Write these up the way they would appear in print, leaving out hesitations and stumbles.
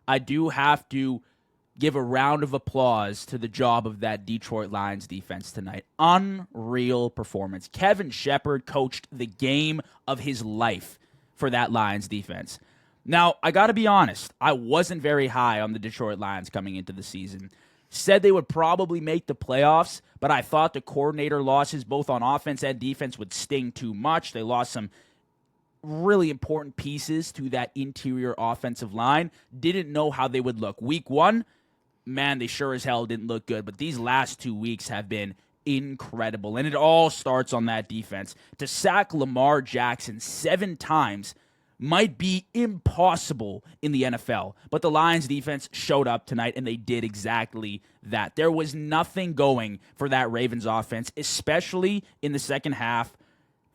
I do have to give a round of applause to the job of that Detroit Lions defense tonight. Unreal performance. Kevin Sheppard coached the game of his life for that Lions defense. Now, I got to be honest, I wasn't very high on the Detroit Lions coming into the season. Said they would probably make the playoffs, but I thought the coordinator losses both on offense and defense would sting too much. They lost some really important pieces to that interior offensive line. Didn't know how they would look. Week 1, man, they sure as hell didn't look good, but these last 2 weeks have been incredible, and it all starts on that defense. To sack Lamar Jackson 7 times might be impossible in the NFL, but the Lions defense showed up tonight, and they did exactly that. There was nothing going for that Ravens offense, especially in the second half.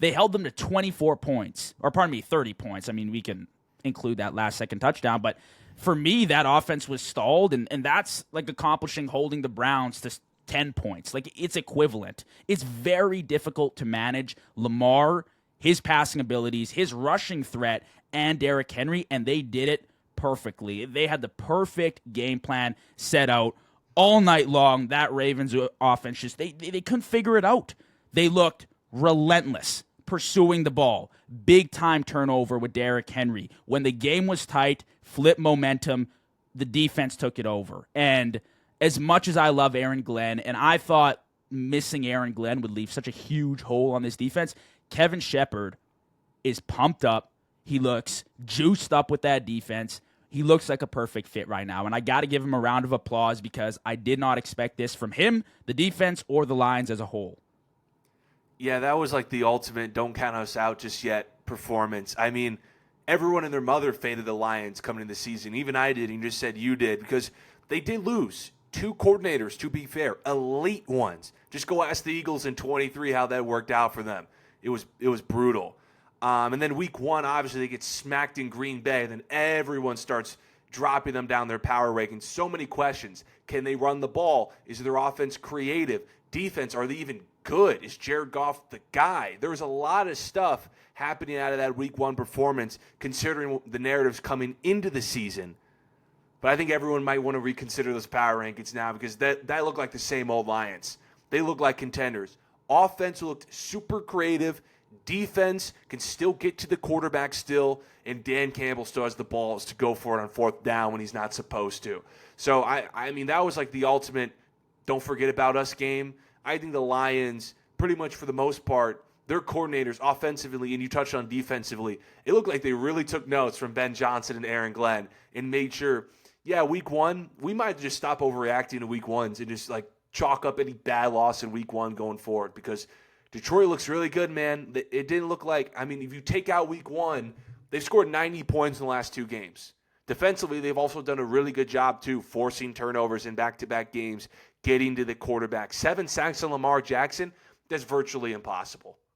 They held them to 24 points, or pardon me, 30 points. I mean, we can include that last-second touchdown, but for me, that offense was stalled, and that's like accomplishing holding the Browns to 10 points. Like, it's equivalent. It's very difficult to manage Lamar, his passing abilities, his rushing threat, and Derrick Henry, and they did it perfectly. They had the perfect game plan set out all night long. That Ravens offense, just they couldn't figure it out. They looked relentless pursuing the ball. Big-time turnover with Derrick Henry. When the game was tight, flip momentum, the defense took it over. And as much as I love Aaron Glenn, and I thought missing Aaron Glenn would leave such a huge hole on this defense, Kevin Sheppard is pumped up. He looks juiced up with that defense. He looks like a perfect fit right now, and I got to give him a round of applause because I did not expect this from him, the defense, or the Lions as a whole. Yeah, that was like the ultimate don't count us out just yet performance. I mean, everyone and their mother faded the Lions coming into the season. Even I did, and you just said you did, because they did lose 2 coordinators, to be fair, elite ones. Just go ask the Eagles in 23 how that worked out for them. It was brutal. And then week 1, obviously, they get smacked in Green Bay. And then everyone starts dropping them down their power rankings. So many questions. Can they run the ball? Is their offense creative? Defense, are they even good? Is Jared Goff the guy? There was a lot of stuff happening out of that week 1 performance, considering the narratives coming into the season. But I think everyone might want to reconsider those power rankings now because that looked like the same old Lions. They look like contenders. Offense looked super creative. Defense can still get to the quarterback still, and Dan Campbell still has the balls to go for it on 4th down when he's not supposed to. So, I mean, that was like the ultimate don't forget about us game. I think the Lions, pretty much for the most part, their coordinators offensively, and you touched on defensively, it looked like they really took notes from Ben Johnson and Aaron Glenn and made sure, yeah, week 1, we might just stop overreacting to week 1s and just like chalk up any bad loss in week 1 going forward because Detroit looks really good, man. It didn't look like, I mean, if you take out week 1, they've scored 90 points in the last 2 games. Defensively, they've also done a really good job, too, forcing turnovers in back-to-back games, getting to the quarterback. 7 sacks on Lamar Jackson, that's virtually impossible.